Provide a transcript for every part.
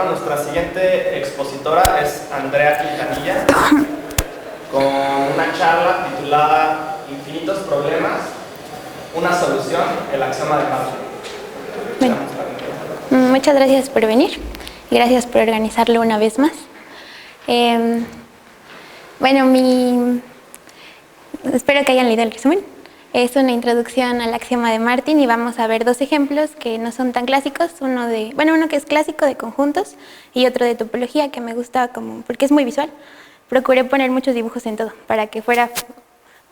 Nuestra siguiente expositora es Andrea Quintanilla, con una charla titulada Infinitos problemas, una solución, el axioma de Martin. Bueno, muchas gracias por venir y gracias por organizarlo una vez más. Espero que hayan leído el resumen. Es una introducción al axioma de Martin y vamos a ver dos ejemplos que no son tan clásicos, uno que es clásico de conjuntos y otro de topología que me gusta porque es muy visual. Procuré poner muchos dibujos en todo para que fuera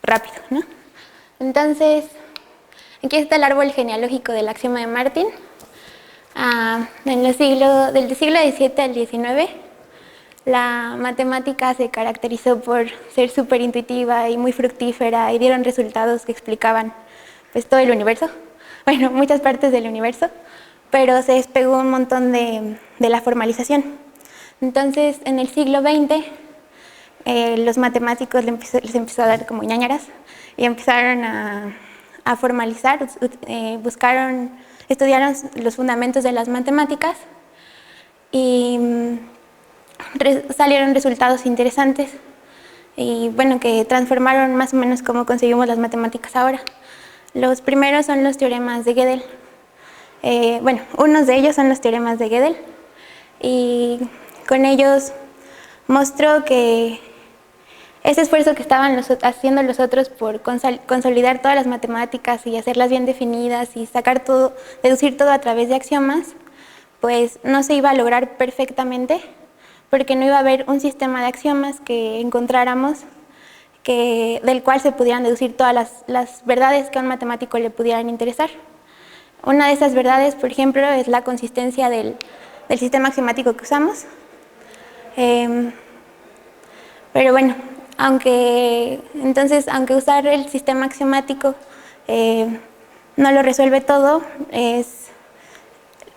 rápido, ¿no? Entonces, aquí está el árbol genealógico del axioma de Martin. Del siglo XVII al XIX, la matemática se caracterizó por ser súper intuitiva y muy fructífera y dieron resultados que explicaban pues, todo el universo, bueno, muchas partes del universo, pero se despegó un montón de la formalización. Entonces, en el siglo XX, los matemáticos les empezó a dar como ñáñaras y empezaron a formalizar, estudiaron los fundamentos de las matemáticas y salieron resultados interesantes y bueno, que transformaron más o menos cómo conseguimos las matemáticas ahora. Los primeros son los teoremas de Gödel. Unos de ellos son los teoremas de Gödel y con ellos mostró que ese esfuerzo que estaban haciendo los otros por consolidar todas las matemáticas y hacerlas bien definidas y deducir todo a través de axiomas, pues no se iba a lograr perfectamente, porque no iba a haber un sistema de axiomas que encontráramos del cual se pudieran deducir todas las verdades que a un matemático le pudieran interesar. Una de esas verdades, por ejemplo, es la consistencia del sistema axiomático que usamos. Pero bueno, aunque usar el sistema axiomático no lo resuelve todo,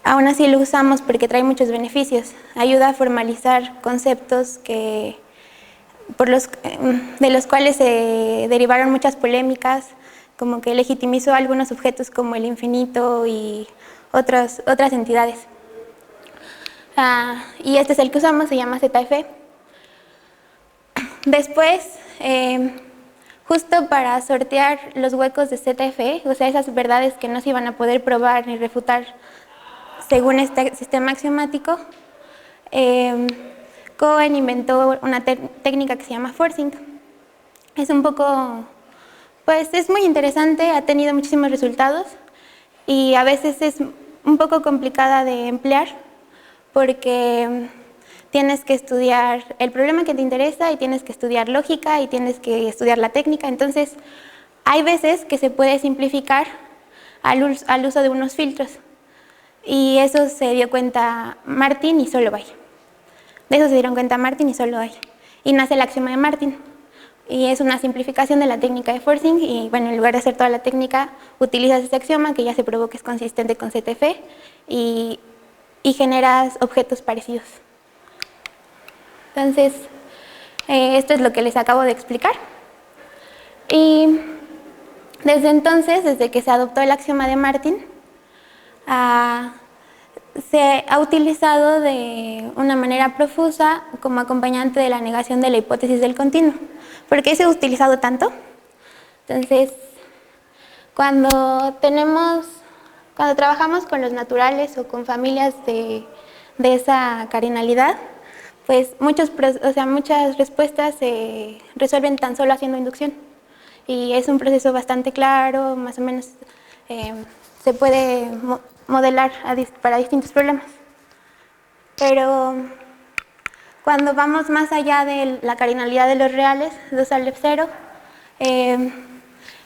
aún así lo usamos porque trae muchos beneficios. Ayuda a formalizar conceptos de los cuales se derivaron muchas polémicas, como que legitimizó algunos objetos como el infinito y otras entidades. Y este es el que usamos, se llama ZF. Después, justo para sortear los huecos de ZF, o sea, esas verdades que no se iban a poder probar ni refutar según este sistema axiomático, Cohen inventó una técnica que se llama forcing. Es muy interesante, ha tenido muchísimos resultados y a veces es un poco complicada de emplear porque tienes que estudiar el problema que te interesa y tienes que estudiar lógica y tienes que estudiar la técnica. Entonces, hay veces que se puede simplificar al uso de unos filtros. Y eso se dio cuenta Martin y Solovay. De eso se dieron cuenta Martin y Solovay. Y nace el axioma de Martin. Y es una simplificación de la técnica de forcing. Y bueno, en lugar de hacer toda la técnica, utilizas ese axioma que ya se probó que es consistente con ZF y generas objetos parecidos. Entonces, esto es lo que les acabo de explicar. Y desde entonces, desde que se adoptó el axioma de Martin, se ha utilizado de una manera profusa como acompañante de la negación de la hipótesis del continuo. ¿Por qué se ha utilizado tanto? Entonces, cuando trabajamos con los naturales o con familias de esa cardinalidad, pues muchas respuestas se resuelven tan solo haciendo inducción. Y es un proceso bastante claro, más o menos se puede modelar para distintos problemas. Pero cuando vamos más allá de la cardinalidad de los reales, 2 al F0,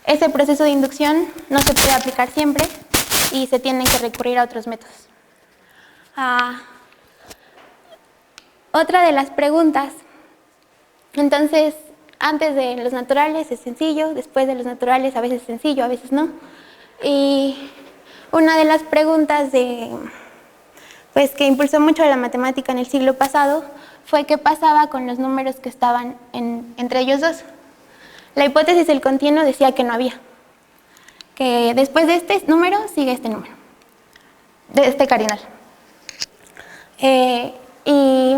ese proceso de inducción no se puede aplicar siempre y se tienen que recurrir a otros métodos. Otra de las preguntas, entonces, antes de los naturales es sencillo, después de los naturales a veces es sencillo, a veces no. Y una de las preguntas que impulsó mucho la matemática en el siglo pasado fue qué pasaba con los números que estaban entre ellos dos. La hipótesis del continuo decía que no había, que después de este número sigue este número, de este cardinal. Eh, y,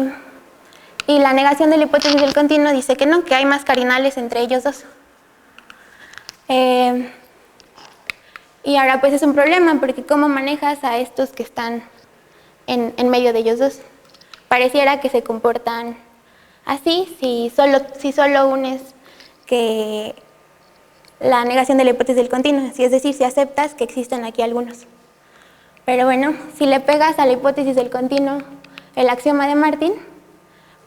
y la negación de la hipótesis del continuo dice que no, que hay más cardinales entre ellos dos. Y ahora pues es un problema, porque ¿cómo manejas a estos que están en medio de ellos dos? Pareciera que se comportan así si solo unes que la negación de la hipótesis del continuo, es decir, si aceptas que existen aquí algunos. Pero bueno, si le pegas a la hipótesis del continuo el axioma de Martin,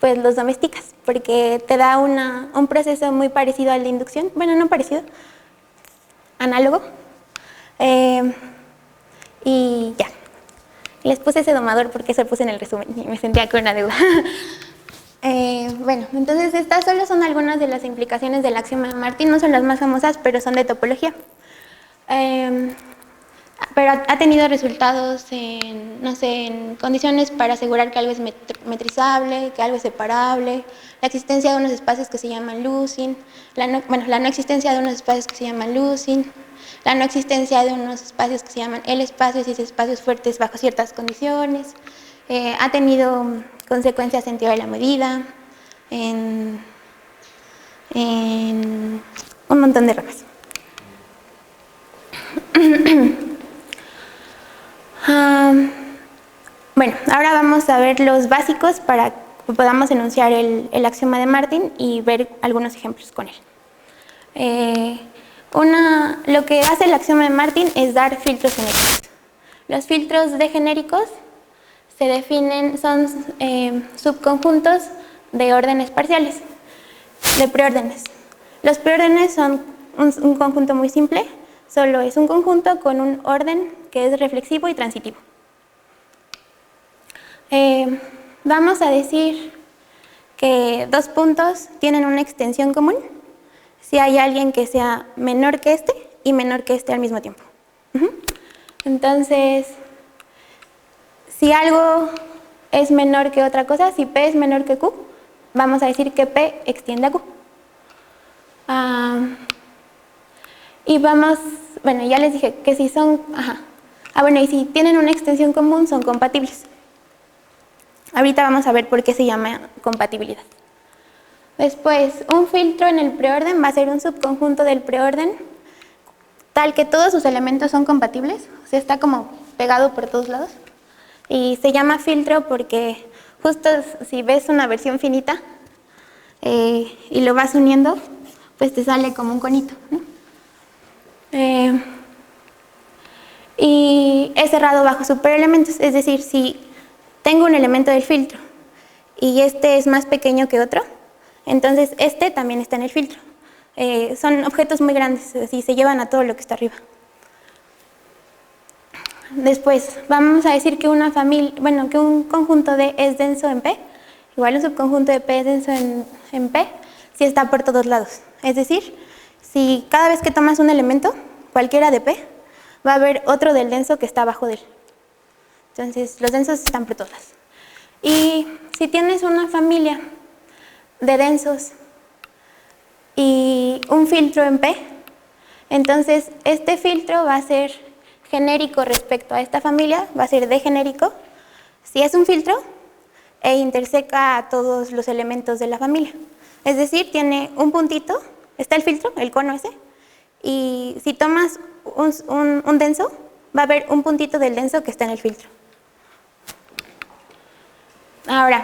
pues los domesticas, porque te da un proceso muy parecido al de inducción, bueno, no parecido, análogo, y ya. Les puse ese domador porque eso lo puse en el resumen y me sentía con una deuda. Bueno, entonces estas solo son algunas de las implicaciones del axioma de Martin, no son las más famosas, pero son de topología. Pero ha tenido resultados en, no sé, en condiciones para asegurar que algo es metrizable, que algo es separable, la existencia de unos espacios que se llaman Lusin, la no existencia de unos espacios que se llaman Lusin, la no existencia de unos espacios que se llaman L-espacios y espacios fuertes bajo ciertas condiciones. Ha tenido consecuencias en teoría de la medida, en un montón de ramas. Bueno, ahora vamos a ver los básicos para que podamos enunciar el axioma de Martin y ver algunos ejemplos con él. Lo que hace el axioma de Martin es dar filtros genéricos. Los filtros de genéricos se definen, son subconjuntos de órdenes parciales, de preórdenes. Los preórdenes son un conjunto muy simple, solo es un conjunto con un orden que es reflexivo y transitivo. Vamos a decir que dos puntos tienen una extensión común si hay alguien que sea menor que este y menor que este al mismo tiempo. Entonces, si algo es menor que otra cosa, si P es menor que Q, vamos a decir que P extiende a Q. Y bueno, ya les dije que si son, bueno, y si tienen una extensión común, son compatibles. Ahorita vamos a ver por qué se llama compatibilidad. Después, un filtro en el preorden va a ser un subconjunto del preorden tal que todos sus elementos son compatibles, o sea, está como pegado por todos lados. Y se llama filtro porque justo si ves una versión finita y lo vas uniendo, pues te sale como un conito, ¿no? Y es cerrado bajo superelementos, es decir, si tengo un elemento del filtro y este es más pequeño que otro, entonces este también está en el filtro. Son objetos muy grandes, así se llevan a todo lo que está arriba. Después, vamos a decir que que un conjunto D es denso en P, igual un subconjunto de P es denso en P, si está por todos lados. Es decir, si cada vez que tomas un elemento, cualquiera de P, va a haber otro del denso que está abajo de él. Entonces, los densos están por todas. Y si tienes una familia de densos y un filtro en P, entonces este filtro va a ser genérico respecto a esta familia, va a ser D genérico, si es un filtro, e interseca a todos los elementos de la familia. Es decir, tiene un puntito, está el filtro, el cono ese, y si tomas un denso, va a haber un puntito del denso que está en el filtro. Ahora,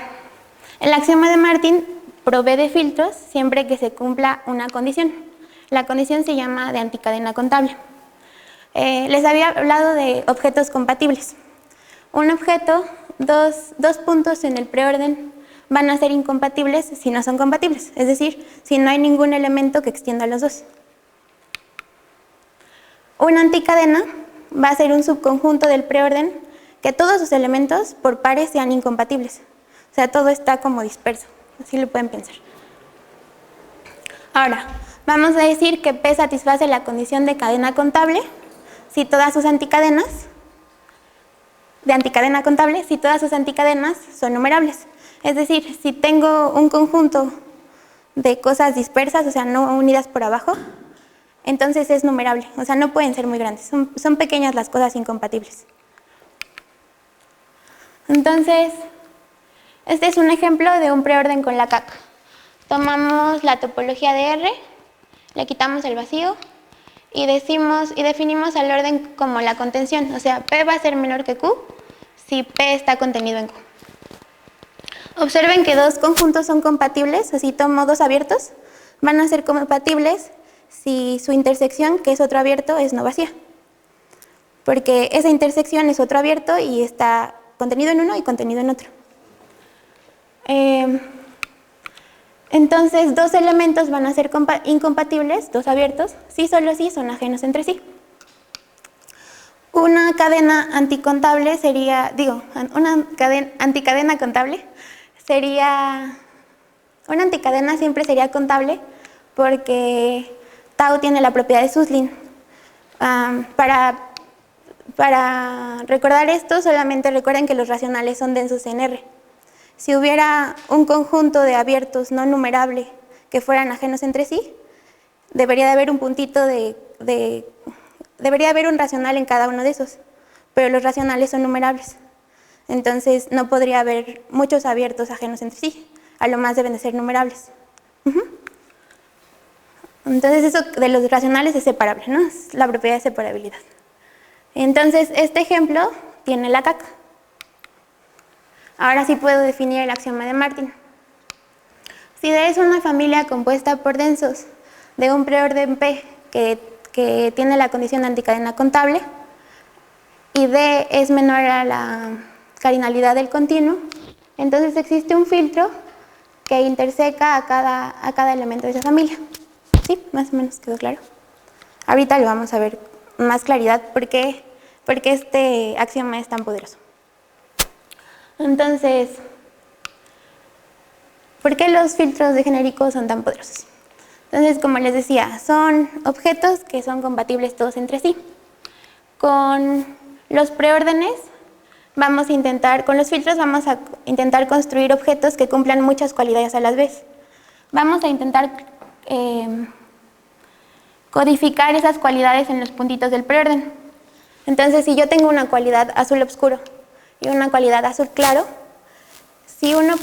el axioma de Martin provee de filtros siempre que se cumpla una condición. La condición se llama de anticadena contable. Les había hablado de objetos compatibles. Un objeto, dos puntos en el preorden van a ser incompatibles si no son compatibles, es decir, si no hay ningún elemento que extienda los dos. Una anticadena va a ser un subconjunto del preorden que todos sus elementos por pares sean incompatibles. O sea, todo está como disperso, así lo pueden pensar. Ahora, vamos a decir que P satisface la condición de cadena contable si todas sus anticadenas, si todas sus anticadenas son numerables. Es decir, si tengo un conjunto de cosas dispersas, o sea, no unidas por abajo, entonces es numerable, o sea, no pueden ser muy grandes, son pequeñas las cosas incompatibles. Entonces, Este es un ejemplo de un preorden con la CAC. Tomamos la topología de R, le quitamos el vacío y definimos al orden como la contención. O sea, P va a ser menor que Q si P está contenido en Q. Observen que dos conjuntos son compatibles, así tomo dos abiertos, van a ser compatibles si su intersección, que es otro abierto, es no vacía. Porque esa intersección es otro abierto y está contenido en uno y contenido en otro. Entonces, dos elementos van a ser incompatibles, dos abiertos, si solo si son ajenos entre sí. Una cadena anticontable sería, una anticadena contable sería, una anticadena siempre sería contable porque tau tiene la propiedad de Suslin. Para recordar esto, solamente recuerden que los racionales son densos en R. Si hubiera un conjunto de abiertos no numerable que fueran ajenos entre sí, debería de haber un puntito debería haber un racional en cada uno de esos, pero los racionales son numerables. Entonces no podría haber muchos abiertos ajenos entre sí, a lo más deben de ser numerables. Entonces eso de los racionales es separable, ¿no? Es la propiedad de separabilidad. Entonces este ejemplo tiene la CAC. Ahora sí puedo definir el axioma de Martin. Si D es una familia compuesta por densos de un preorden P que tiene la condición anticadena contable y D es menor a la cardinalidad del continuo, entonces existe un filtro que interseca a cada elemento de esa familia. ¿Sí? Más o menos quedó claro. Ahorita lo vamos a ver más claridad porque este axioma es tan poderoso. Entonces, ¿por qué los filtros de genéricos son tan poderosos? Entonces, como les decía, son objetos que son compatibles todos entre sí. Con los preórdenes con los filtros vamos a intentar construir objetos que cumplan muchas cualidades a la vez. Vamos a intentar codificar esas cualidades en los puntitos del preorden. Entonces, si yo tengo una cualidad azul oscuro y una cualidad azul claro,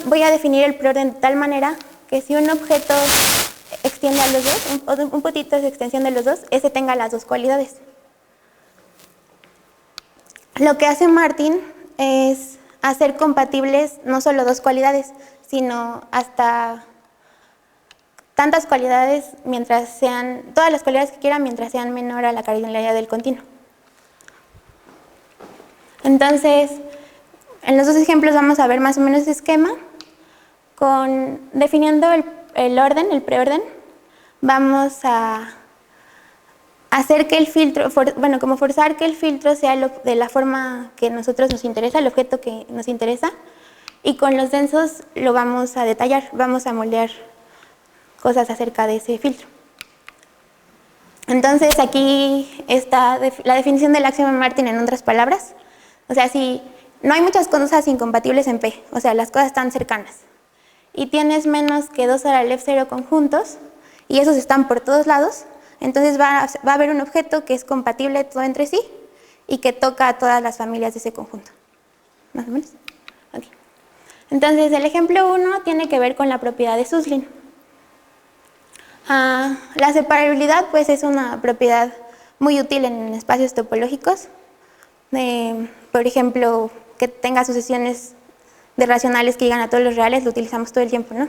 voy a definir el preorden de tal manera que si un objeto extiende a los dos, un puntito de extensión de los dos, ese tenga las dos cualidades. Lo que hace Martin es hacer compatibles no solo dos cualidades, sino hasta tantas cualidades todas las cualidades que quieran mientras sean menor a la cardinalidad del continuo. Entonces, en los dos ejemplos vamos a ver más o menos ese esquema. Definiendo el orden, el preorden, vamos a hacer que el filtro, como forzar que el filtro sea de la forma que a nosotros nos interesa, el objeto que nos interesa, y con los densos lo vamos a detallar, vamos a moldear cosas acerca de ese filtro. Entonces aquí está la definición del axioma de Martin en otras palabras. O sea, si no hay muchas cosas incompatibles en P, o sea, las cosas están cercanas, y tienes menos que 2 a la F0 conjuntos, y esos están por todos lados, entonces va a haber un objeto que es compatible todo entre sí y que toca a todas las familias de ese conjunto. ¿Más o menos? Okay. Entonces, el ejemplo 1 tiene que ver con la propiedad de Suslin. La separabilidad pues, es una propiedad muy útil en espacios topológicos. Por ejemplo, que tenga sucesiones de racionales que llegan a todos los reales, lo utilizamos todo el tiempo, ¿no?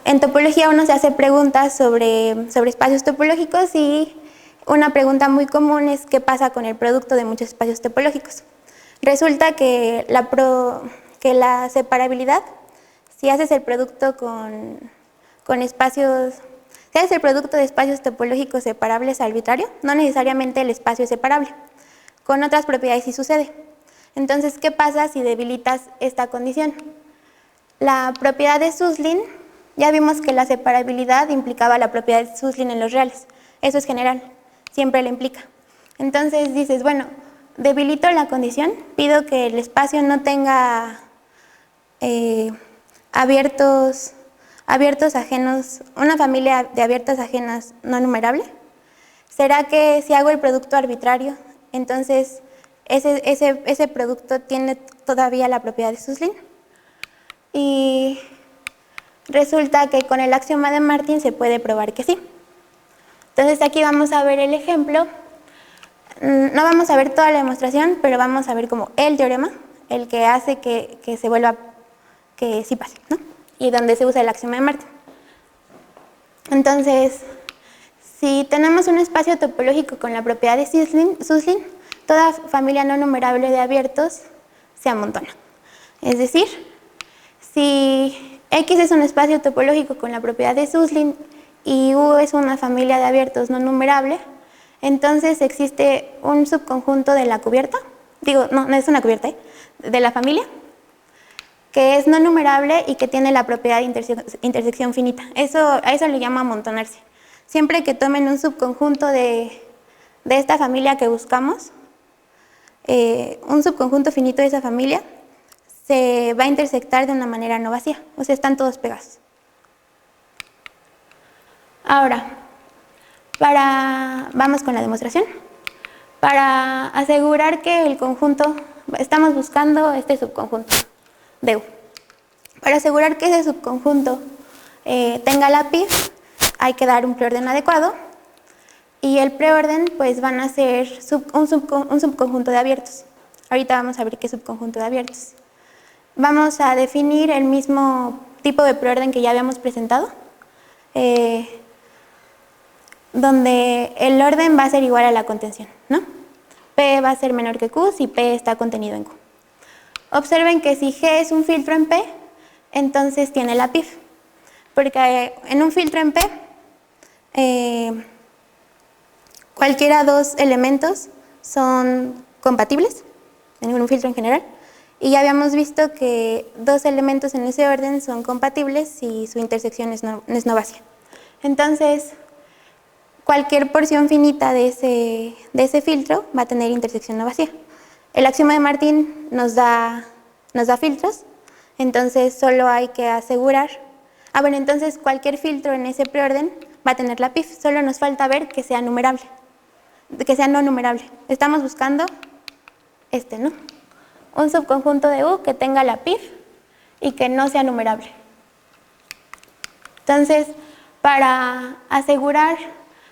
En topología uno se hace preguntas sobre espacios topológicos y una pregunta muy común es ¿qué pasa con el producto de muchos espacios topológicos? Resulta que la separabilidad, si haces el producto si haces el producto de espacios topológicos separables arbitrario, no necesariamente el espacio es separable. Con otras propiedades sí sucede. Entonces, ¿qué pasa si debilitas esta condición? La propiedad de Suslin, ya vimos que la separabilidad implicaba la propiedad de Suslin en los reales. Eso es general, siempre la implica. Entonces dices, bueno, debilito la condición, pido que el espacio no tenga abiertos ajenos, una familia de abiertas ajenas no numerable. ¿Será que si hago el producto arbitrario, entonces ese producto tiene todavía la propiedad de Suslin? Y resulta que con el axioma de Martin se puede probar que sí. Entonces aquí vamos a ver el ejemplo. No vamos a ver toda la demostración, pero vamos a ver como el teorema, el que hace que se vuelva, que sí pase, ¿no? Y donde se usa el axioma de Martin. Entonces, si tenemos un espacio topológico con la propiedad de Suslin, toda familia no numerable de abiertos se amontona. Es decir, si X es un espacio topológico con la propiedad de Suslin y U es una familia de abiertos no numerable, entonces existe un subconjunto de la cubierta, digo, no es una cubierta, de la familia, que es no numerable y que tiene la propiedad de intersección finita. A eso le llama amontonarse. Siempre que tomen un subconjunto de esta familia que buscamos, un subconjunto finito de esa familia, se va a intersectar de una manera no vacía, o sea, están todos pegados. Ahora, vamos con la demostración. Para asegurar que el conjunto, estamos buscando este subconjunto de U. Para asegurar que ese subconjunto tenga la PIF, hay que dar un preorden adecuado, y el preorden pues van a ser un subconjunto de abiertos. Ahorita vamos a ver qué subconjunto de abiertos. Vamos a definir el mismo tipo de preorden que ya habíamos presentado, donde el orden va a ser igual a la contención, ¿no? P va a ser menor que Q si P está contenido en Q. Observen que si G es un filtro en P, entonces tiene la PIF, porque en un filtro en P, cualquiera dos elementos son compatibles, en un filtro en general, y ya habíamos visto que dos elementos en ese orden son compatibles si su intersección es no vacía. Entonces, cualquier porción finita de ese filtro va a tener intersección no vacía. El axioma de Martin nos da filtros, entonces solo hay que asegurar. Bueno, entonces cualquier filtro en ese preorden va a tener la PIF, solo nos falta ver que sea numerable, que sea no numerable. Estamos buscando ¿no? Un subconjunto de U que tenga la PIF y que no sea numerable. Entonces, para asegurar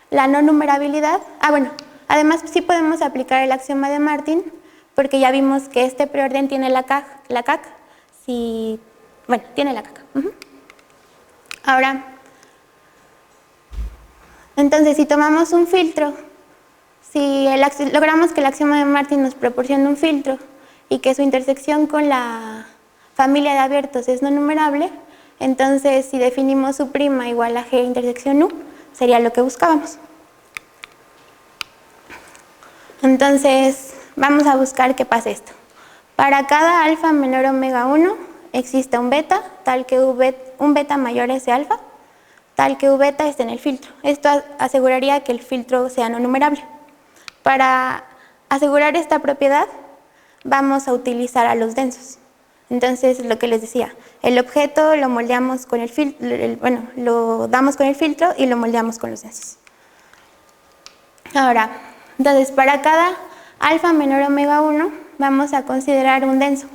la no numerabilidad, además sí podemos aplicar el axioma de Martin, porque ya vimos que este preorden tiene la CAC, tiene la CAC. Ahora, entonces si tomamos un filtro, si logramos que el axioma de Martin nos proporcione un filtro y que su intersección con la familia de abiertos es no numerable, entonces si definimos su prima igual a G intersección U, sería lo que buscábamos. Entonces, vamos a buscar que pase esto. Para cada alfa menor omega 1, existe un beta, tal que un beta mayor a ese alfa, tal que U beta esté en el filtro. Esto aseguraría que el filtro sea no numerable. Para asegurar esta propiedad, vamos a utilizar a los densos. Entonces, lo que les decía, el objeto lo moldeamos con el filtro, lo damos con el filtro y lo moldeamos con los densos. Ahora, entonces, para cada alfa menor omega 1, vamos a considerar un denso.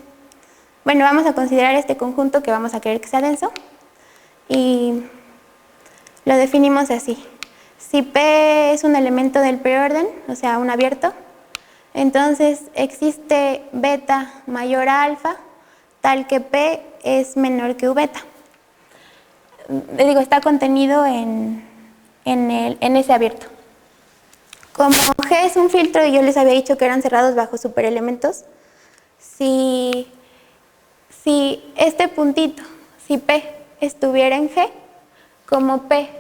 Vamos a considerar este conjunto que vamos a querer que sea denso y lo definimos así. Si P es un elemento del preorden, o sea, un abierto, entonces existe beta mayor a alfa, tal que P es menor que U beta. Está contenido en ese abierto. Como G es un filtro y yo les había dicho que eran cerrados bajo superelementos, si este puntito, si P estuviera en G, como P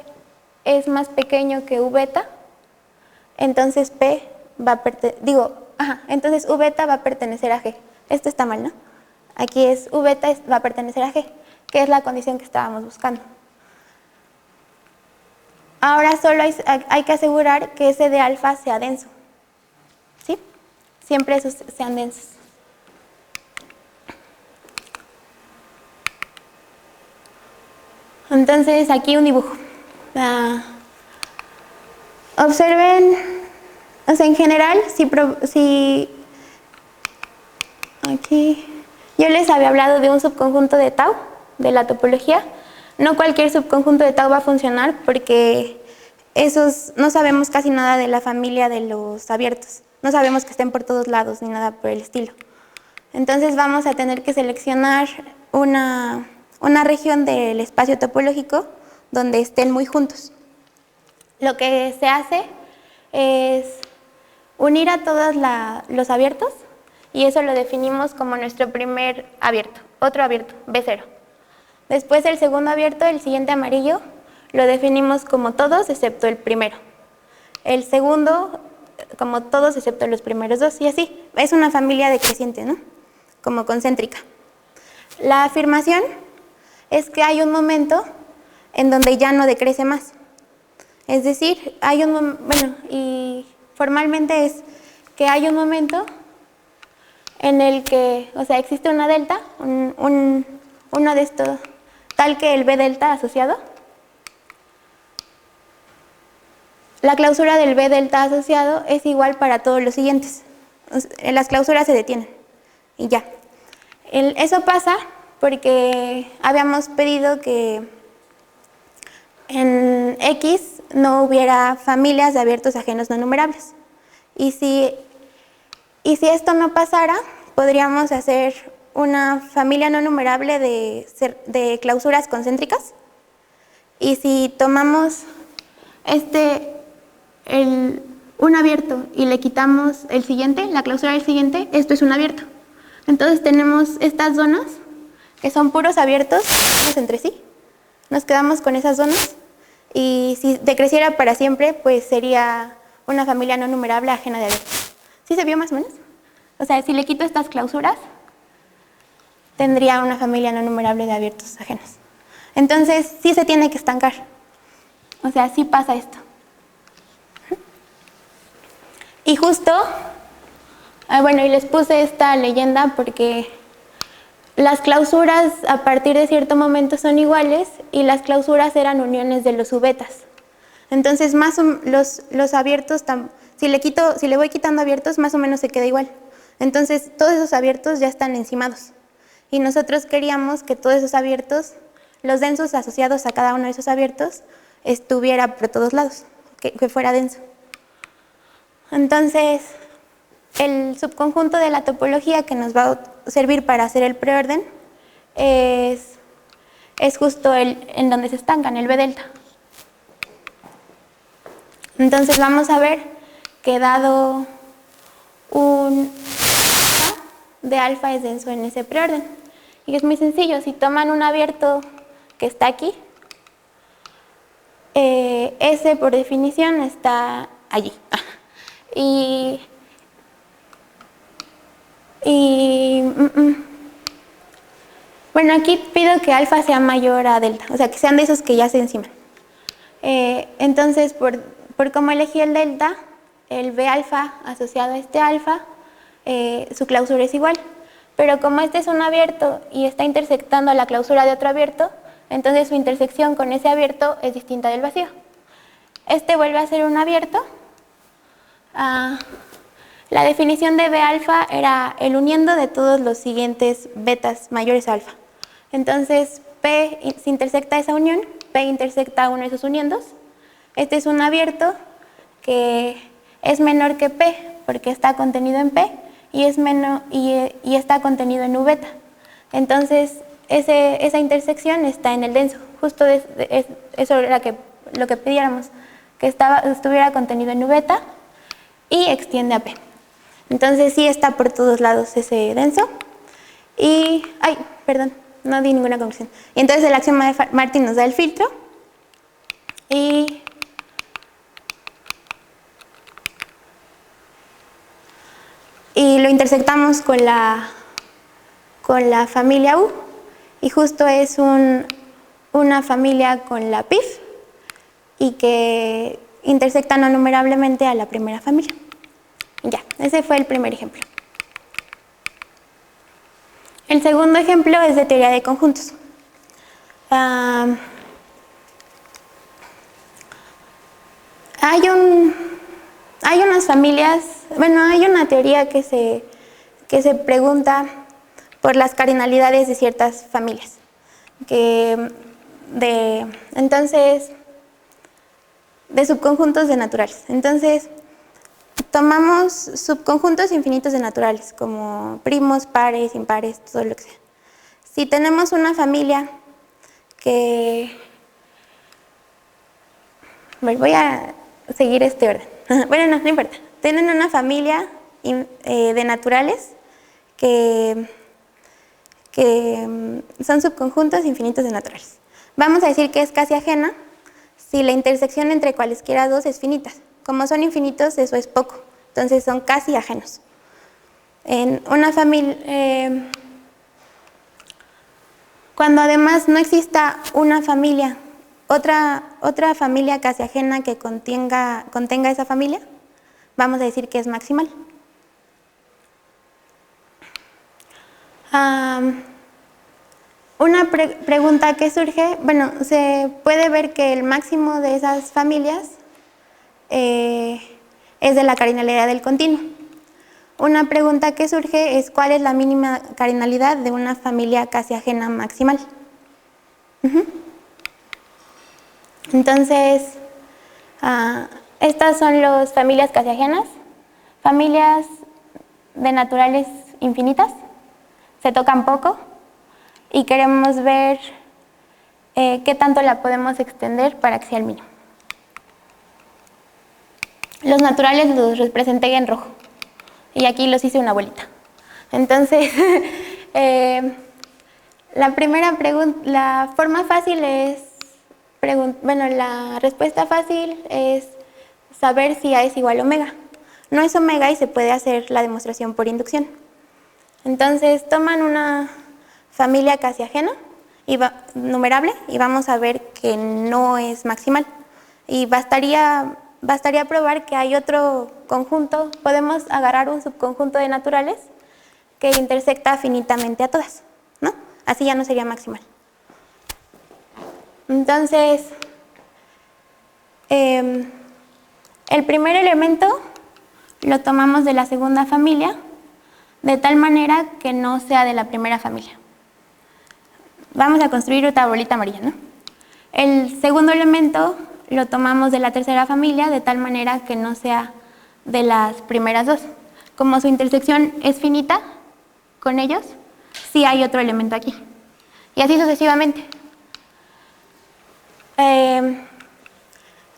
es más pequeño que U beta, entonces entonces U beta va a pertenecer a G. Esto está mal, ¿no? Aquí es U beta va a pertenecer a G, que es la condición que estábamos buscando. Ahora solo hay que asegurar que ese de alfa sea denso. ¿Sí? Siempre esos sean densos. Entonces aquí un dibujo. Observen, o sea, en general, si aquí yo les había hablado de un subconjunto de tau, de la topología. No cualquier subconjunto de tau va a funcionar porque no sabemos casi nada de la familia de los abiertos. No sabemos que estén por todos lados ni nada por el estilo. Entonces vamos a tener que seleccionar una región del espacio topológico donde estén muy juntos. Lo que se hace es unir a todos los abiertos y eso lo definimos como nuestro primer abierto, otro abierto, B0. Después el segundo abierto, el siguiente amarillo, lo definimos como todos excepto el primero. El segundo, como todos excepto los primeros dos, y así. Es una familia decreciente, ¿no? Como concéntrica. La afirmación es que hay un momento en donde ya no decrece más. Es decir, y formalmente es que hay un momento en el que, o sea, existe una delta, uno de estos, tal que el B delta asociado. La clausura del B delta asociado es igual para todos los siguientes. Las clausuras se detienen y ya. Eso pasa porque habíamos pedido que en X no hubiera familias de abiertos ajenos no numerables. Y si esto no pasara, podríamos hacer una familia no numerable de clausuras concéntricas. Y si tomamos un abierto y le quitamos el siguiente, la clausura del siguiente, esto es un abierto. Entonces tenemos estas zonas que son puros abiertos entre sí. Nos quedamos con esas zonas y si decreciera para siempre, pues sería una familia no numerable ajena de abiertos. ¿Sí se vio más o menos? O sea, si le quito estas clausuras, tendría una familia no numerable de abiertos ajenos. Entonces, sí se tiene que estancar. O sea, sí pasa esto. Y justo, y les puse esta leyenda porque las clausuras a partir de cierto momento son iguales y las clausuras eran uniones de los subetas. Entonces, los abiertos, si le voy quitando abiertos, más o menos se queda igual. Entonces, todos esos abiertos ya están encimados. Y nosotros queríamos que todos esos abiertos, los densos asociados a cada uno de esos abiertos, estuviera por todos lados, que fuera denso. Entonces, el subconjunto de la topología que nos va a servir para hacer el preorden es justo en donde se estancan, el B delta. Entonces vamos a ver que dado un de alfa es denso en ese preorden. Y es muy sencillo, si toman un abierto que está aquí, ese por definición está allí. Bueno, aquí pido que alfa sea mayor a delta, o sea, que sean de esos que ya se enciman. Entonces, por cómo elegí el delta, el B alfa asociado a este alfa, su clausura es igual. Pero como este es un abierto y está intersectando la clausura de otro abierto, entonces su intersección con ese abierto es distinta del vacío. Este vuelve a ser un abierto. La definición de B alfa era el uniendo de todos los siguientes betas mayores a alfa. Entonces, P se intersecta esa unión, P intersecta uno de esos uniendos. Este es un abierto que es menor que P porque está contenido en P y está contenido en U beta. Entonces, esa intersección está en el denso. Justo eso era lo que pidiéramos, que estuviera contenido en U beta y extiende a P. Entonces sí está por todos lados ese denso. Y, no di ninguna conclusión. Y entonces el axioma de Martin nos da el filtro. Y lo intersectamos con la familia U. Y justo es una familia con la PIF y que intersecta no numerablemente a la primera familia. Ya, ese fue el primer ejemplo. El segundo ejemplo es de teoría de conjuntos. Hay un unas familias, bueno, hay una teoría que se pregunta por las cardinalidades de ciertas familias. Entonces, de subconjuntos de naturales. Entonces, tomamos subconjuntos infinitos de naturales, como primos, pares, impares, todo lo que sea. Si tenemos una familia que... Bueno, voy a seguir este orden. Bueno, no importa. Tienen una familia de naturales que son subconjuntos infinitos de naturales. Vamos a decir que es casi ajena si la intersección entre cualesquiera dos es finita. Como son infinitos, eso es poco. Entonces son casi ajenos. En una familia, cuando además no exista una familia, otra familia casi ajena que contenga esa familia, vamos a decir que es maximal. Una pregunta que surge, bueno, se puede ver que el máximo de esas familias es de la cardinalidad del continuo. Una pregunta que surge es ¿cuál es la mínima cardinalidad de una familia casi ajena maximal? Entonces, estas son las familias casi ajenas, familias de naturales infinitas, se tocan poco y queremos ver qué tanto la podemos extender para que sea el mínimo. Los naturales los representé en rojo y aquí los hice una bolita. Entonces, la primera pregunta, la forma fácil es, bueno, la respuesta fácil es saber si A es igual a omega. No es omega y se puede hacer la demostración por inducción. Entonces, toman una familia casi ajena, numerable, y vamos a ver que no es maximal. Y bastaría probar que hay otro conjunto, podemos agarrar un subconjunto de naturales que intersecta finitamente a todas, ¿no? Así ya no sería maximal. Entonces, el primer elemento lo tomamos de la segunda familia, de tal manera que no sea de la primera familia. Vamos a construir otra bolita amarilla, ¿no? El segundo elemento lo tomamos de la tercera familia, de tal manera que no sea de las primeras dos. Como su intersección es finita con ellos, sí hay otro elemento aquí. Y así sucesivamente.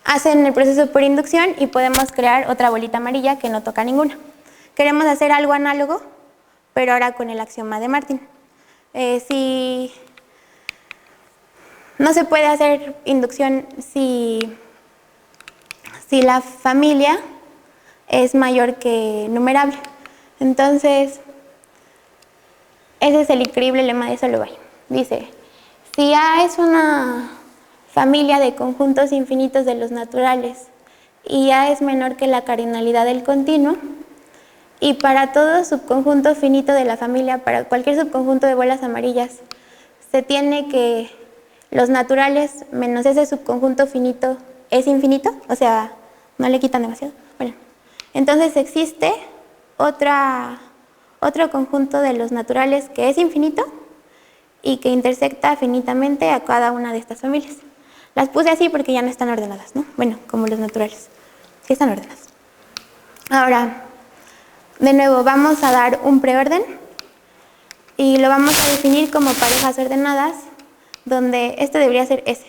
Hacen el proceso por inducción y podemos crear otra bolita amarilla que no toca ninguna. Queremos hacer algo análogo, pero ahora con el axioma de Martin. Si no se puede hacer inducción si la familia es mayor que numerable. Entonces, ese es el increíble lema de Solovay. Dice, si A es una familia de conjuntos infinitos de los naturales y A es menor que la cardinalidad del continuo, y para todo subconjunto finito de la familia, para cualquier subconjunto de bolas amarillas, se tiene que los naturales menos ese subconjunto finito es infinito, o sea, no le quitan demasiado. Bueno, entonces existe otro conjunto de los naturales que es infinito y que intersecta finitamente a cada una de estas familias. Las puse así porque ya no están ordenadas, ¿no? Bueno, como los naturales, sí están ordenadas. Ahora, de nuevo, vamos a dar un preorden y lo vamos a definir como parejas ordenadas, donde este debería ser S,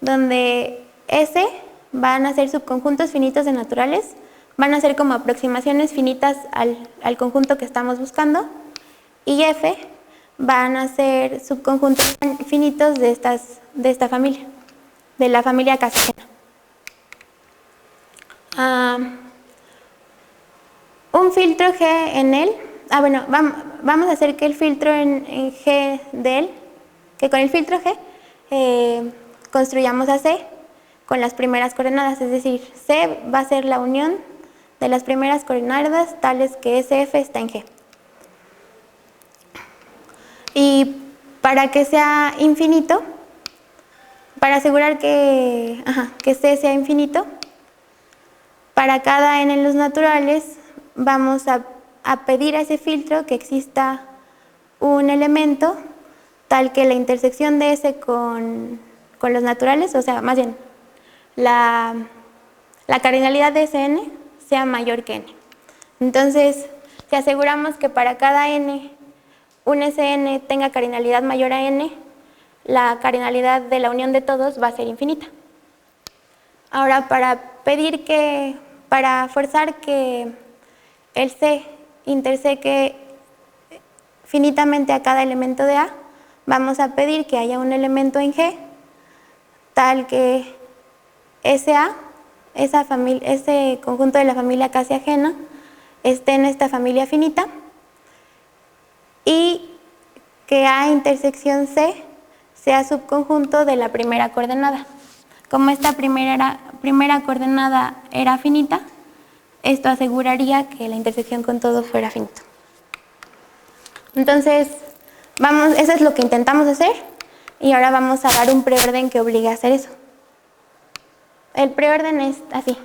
donde S van a ser subconjuntos finitos de naturales, van a ser como aproximaciones finitas al conjunto que estamos buscando, y F van a ser subconjuntos finitos de esta familia, de la familia casi ajena. Un filtro G en él, bueno, vamos a hacer que el filtro en G de él, que con el filtro G construyamos a C con las primeras coordenadas, es decir, C va a ser la unión de las primeras coordenadas tales que SF está en G. Y para que sea infinito, para asegurar que C sea infinito, Para cada n en los naturales, vamos a pedir a ese filtro que exista un elemento tal que la intersección de ese con los naturales, o sea, más bien, la cardinalidad de ese n sea mayor que n. Entonces, si aseguramos que para cada n, un Sn tenga cardinalidad mayor a n, la cardinalidad de la unión de todos va a ser infinita. Ahora, para forzar que el C interseque finitamente a cada elemento de A, vamos a pedir que haya un elemento en G tal que SA, ese conjunto de la familia casi ajena, esté en esta familia finita y que A intersección C sea subconjunto de la primera coordenada. Como esta primera coordenada era finita, esto aseguraría que la intersección con todo fuera finito. Entonces, eso es lo que intentamos hacer y ahora vamos a dar un preorden que obligue a hacer eso. El preorden es así.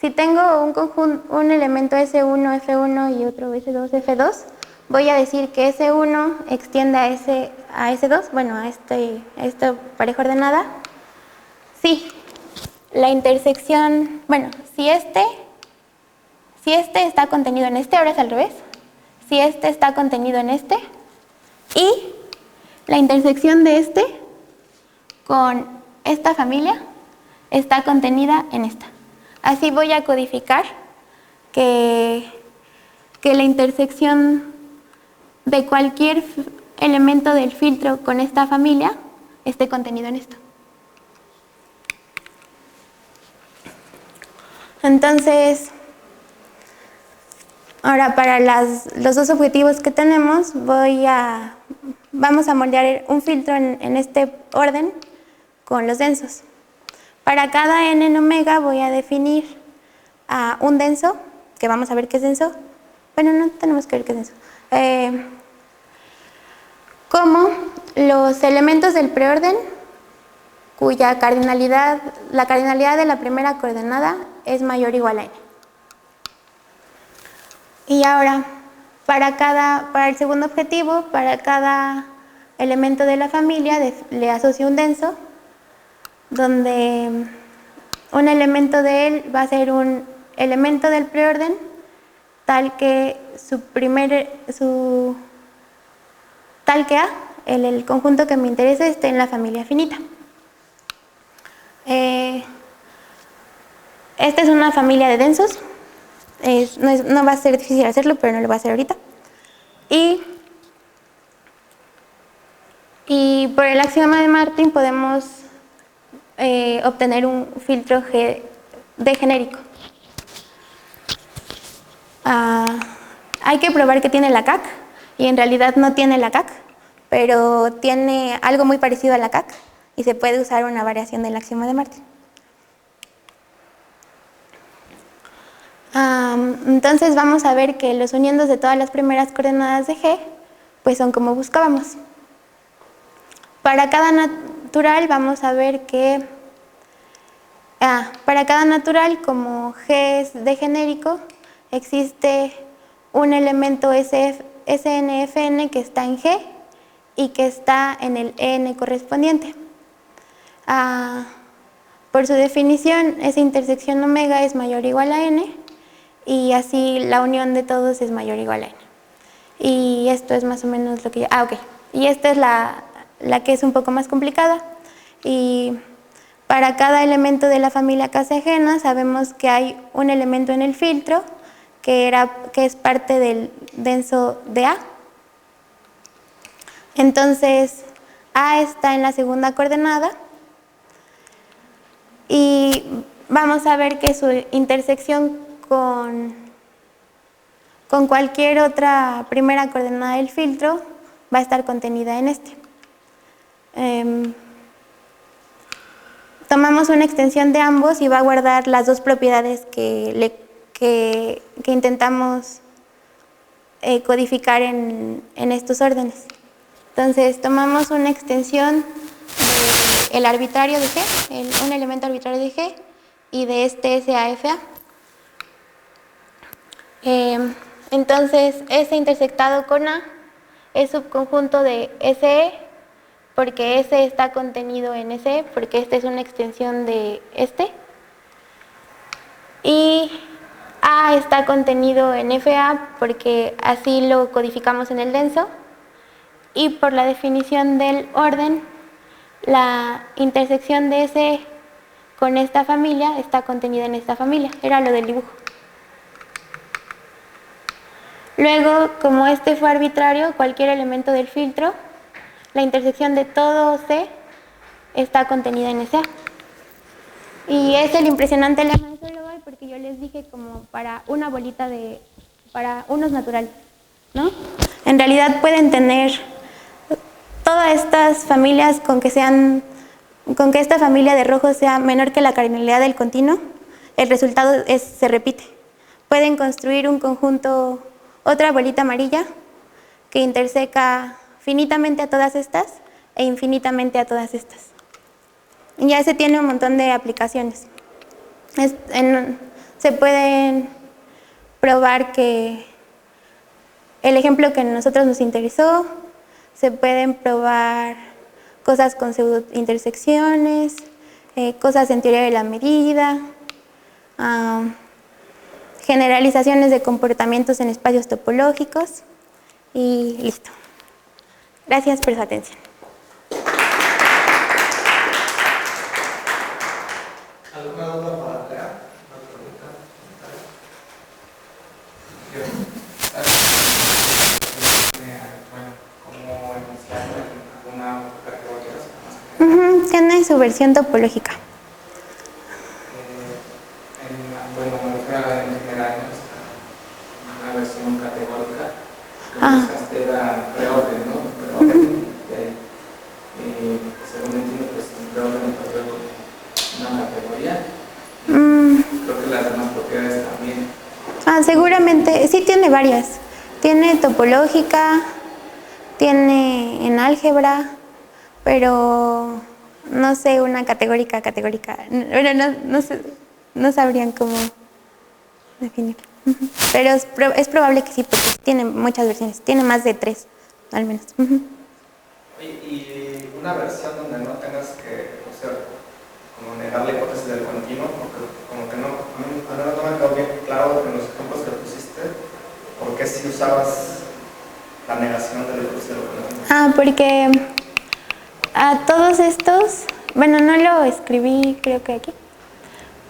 Si tengo un elemento S1, F1 y otro S2, F2, voy a decir que S1 extiende a S2, bueno, a esta pareja ordenada. Sí, la intersección, bueno, si este está contenido en este, ahora es al revés. Si este está contenido en este y la intersección de este con esta familia está contenida en esta. Así voy a codificar que la intersección de cualquier elemento del filtro con esta familia esté contenido en esto. Entonces, ahora para los dos objetivos que tenemos, vamos a moldear un filtro en este orden con los densos. Para cada n en omega voy a definir un denso, que vamos a ver qué es denso. Bueno, no tenemos que ver qué es denso. Como los elementos del preorden cuya cardinalidad, la cardinalidad de la primera coordenada es mayor o igual a n. Y ahora, para el segundo objetivo, para cada elemento de la familia le asocio un denso, donde un elemento de él va a ser un elemento del preorden tal que tal que A, el conjunto que me interesa, esté en la familia finita. Esta es una familia de densos. No va a ser difícil hacerlo, pero no lo voy a hacer ahorita. Y por el axioma de Martin podemos obtener un filtro de genérico. Hay que probar que tiene la CAC, y en realidad no tiene la CAC, pero tiene algo muy parecido a la CAC, y se puede usar una variación del axioma de Martin. Entonces vamos a ver que los uniendos de todas las primeras coordenadas de G pues son como buscábamos. Para cada natural vamos a ver que para cada natural, como G es de genérico, existe un elemento SNFN que está en G y que está en el EN correspondiente. Por su definición, esa intersección omega es mayor o igual a n, y así la unión de todos es mayor o igual a n. Y esto es más o menos lo que ok. Y esta es la que es un poco más complicada. Y para cada elemento de la familia casi ajena sabemos que hay un elemento en el filtro que es parte del denso de A. Entonces, A está en la segunda coordenada y vamos a ver que su intersección con cualquier otra primera coordenada del filtro va a estar contenida en este. Tomamos una extensión de ambos y va a guardar las dos propiedades que intentamos codificar en estos órdenes. Entonces tomamos una extensión del arbitrario de G, un elemento arbitrario de G, y de este SAFA. Entonces, S intersectado con A es subconjunto de SE, porque S está contenido en SE, porque esta es una extensión de este. Y A está contenido en FA, porque así lo codificamos en el denso. Y por la definición del orden, la intersección de SE con esta familia está contenida en esta familia. Era lo del dibujo. Luego, como este fue arbitrario, cualquier elemento del filtro, la intersección de todo C está contenida en SA. Y es el impresionante lema de Soloway, porque yo les dije como para una bolita para unos naturales, ¿no? En realidad pueden tener todas estas familias con que esta familia de rojo sea menor que la cardinalidad del continuo, el resultado se repite. Pueden construir un conjunto, otra bolita amarilla, que interseca finitamente a todas estas e infinitamente a todas estas. Y ya se tiene un montón de aplicaciones. Se pueden probar que el ejemplo que a nosotros nos interesó, se pueden probar cosas con pseudo-intersecciones, cosas en teoría de la medida, generalizaciones de comportamientos en espacios topológicos y listo. Gracias por su atención. ¿Alguna duda para Andrea? ¿Una pregunta? Bueno, ¿cómo iniciar en alguna categoría? Tiene su versión topológica. Bueno, me refiero en general, una versión categórica. Usaste era preorden, ¿no? Preorden, según entiendo, pues un preorden puede una categoría. Creo que las demás propiedades también. Seguramente, sí tiene varias. Tiene topológica, tiene en álgebra, pero no sé una categórica. Bueno, no sabrían cómo definir. Pero es probable que sí, porque tiene muchas versiones. Tiene más de 3, al menos. Y una versión donde no tengas que, o sea, como negar la hipótesis del continuo, porque como que no, a mí no me quedó bien claro en los ejemplos que pusiste, ¿por qué si usabas la negación de la hipótesis del continuo? Porque a todos estos, bueno, no lo escribí creo que aquí,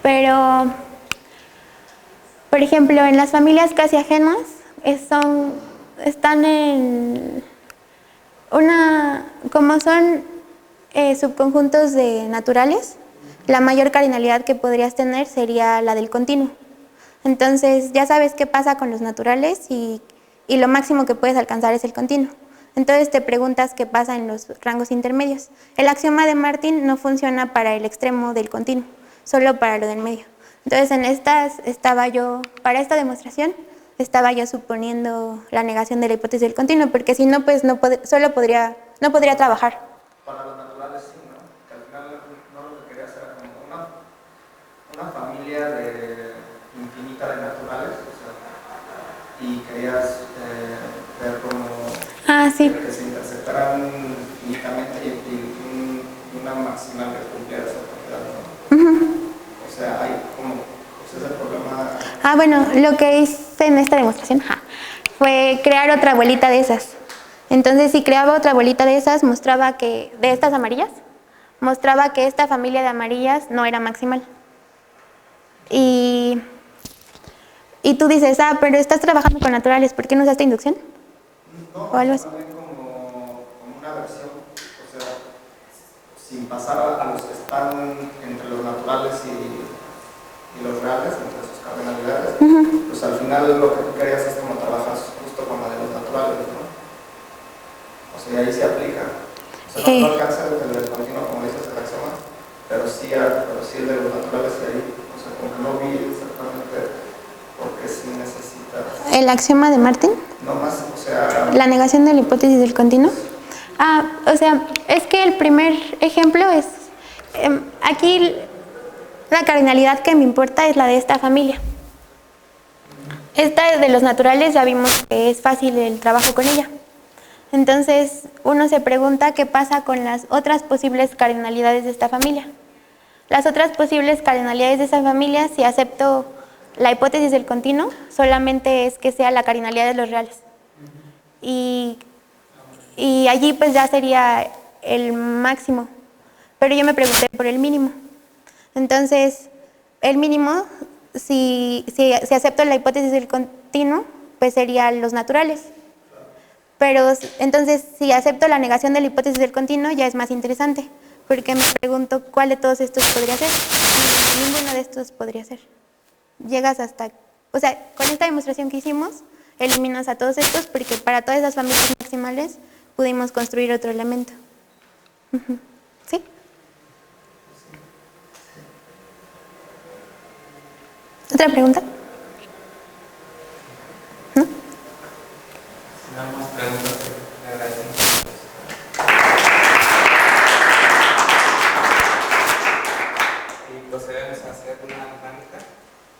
pero, por ejemplo, en las familias casi ajenas, están en como son subconjuntos de naturales, la mayor cardinalidad que podrías tener sería la del continuo. Entonces, ya sabes qué pasa con los naturales y lo máximo que puedes alcanzar es el continuo. Entonces, te preguntas qué pasa en los rangos intermedios. El axioma de Martin no funciona para el extremo del continuo, solo para lo del medio. Entonces, para esta demostración, estaba yo suponiendo la negación de la hipótesis del continuo, porque si no, pues no podría trabajar. Para los naturales sí, ¿no? Que al final no lo que querías era como una familia infinita de naturales, o sea, y querías ver como sí. que se intersectaran infinitamente y una maximal que cumpliera esa propiedad, ¿no? O sea, hay como, pues es el problema. Bueno, lo que hice en esta demostración fue crear otra bolita de esas. Entonces, si creaba otra bolita de esas, mostraba que, de estas amarillas, mostraba que esta familia de amarillas no era maximal. Y tú dices, pero estás trabajando con naturales, ¿por qué no usaste inducción? No, o algo así. como una versión, o sea, sin pasar a los que están entre los naturales y los reales, entre sus cardinalidades, pues al final lo que tú querías es como trabajar justo con la de los naturales, ¿no? O sea, ahí se aplica. O sea, no alcanza el del continuo, como dices el axioma, pero sí el de los naturales de ahí. O sea, como que no vi exactamente por qué sí necesitas. ¿El axioma de Martin? No más, o sea. ¿La negación de la hipótesis del continuo? O sea, es que el primer ejemplo es, aquí la cardinalidad que me importa es la de esta familia. Esta de los naturales ya vimos que es fácil el trabajo con ella. Entonces, uno se pregunta qué pasa con las otras posibles cardinalidades de esta familia. Las otras posibles cardinalidades de esta familia, si acepto la hipótesis del continuo, solamente es que sea la cardinalidad de los reales. Y allí pues ya sería el máximo. Pero yo me pregunté por el mínimo. Entonces, el mínimo, si acepto la hipótesis del continuo, pues serían los naturales. Pero entonces, si acepto la negación de la hipótesis del continuo, ya es más interesante, porque me pregunto cuál de todos estos podría ser. Y ninguno de estos podría ser. Llegas hasta, o sea, con esta demostración que hicimos, eliminas a todos estos, porque para todas esas familias maximales pudimos construir otro elemento. ¿Sí? ¿Otra pregunta? ¿No? Si no hay más preguntas, le agradecemos. Y procedemos a hacer una dinámica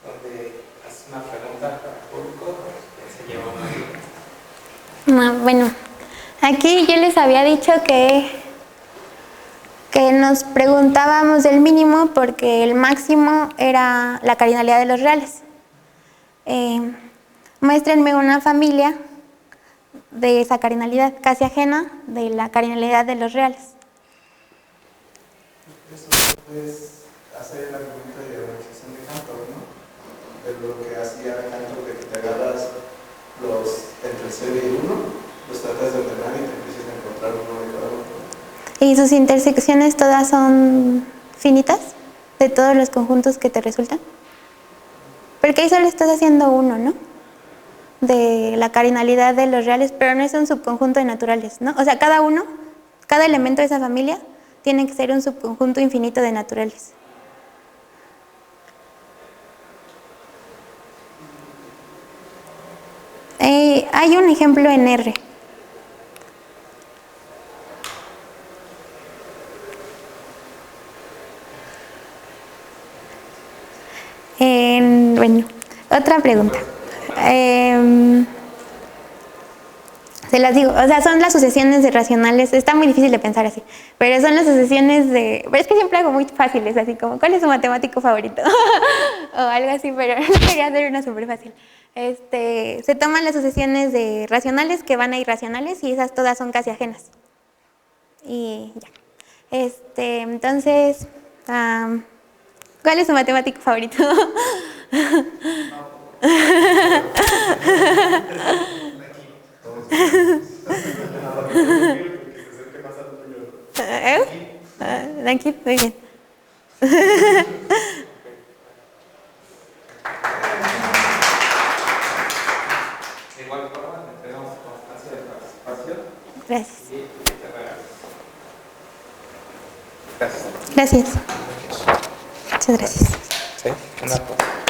donde haces una pregunta al público que se lleva una ayuda. Bueno, aquí yo les había dicho que nos preguntábamos del mínimo porque el máximo era la cardinalidad de los reales. Muéstrenme una familia de esa cardinalidad casi ajena de la cardinalidad de los reales. Eso puedes hacer el argumento de organización de Cantor, ¿no? De lo que hacía Cantor, de que te agarras entre el 0 y el 1, los tratas de ordenar y te empiezas a encontrar uno de cada uno. ¿Y sus intersecciones todas son finitas? ¿De todos los conjuntos que te resultan? Porque ahí solo estás haciendo uno, ¿no? De la cardinalidad de los reales, pero no es un subconjunto de naturales, ¿no? O sea, cada elemento de esa familia tiene que ser un subconjunto infinito de naturales. Hay un ejemplo en R. Bueno, otra pregunta. Se las digo, o sea, son las sucesiones de racionales, está muy difícil de pensar así, pero son las sucesiones de... Pero es que siempre hago muy fáciles, así como, ¿cuál es su matemático favorito? O algo así, pero no quería hacer una súper fácil. Se toman las sucesiones de racionales que van a irracionales y esas todas son casi ajenas. Y ya. Entonces, ¿cuál es su matemático favorito? Aquí, muy bien. De igual forma, le tenemos constancia de participación. Gracias. Y te regalo. Gracias. Gracias. Muchas gracias. Sí, una cosa.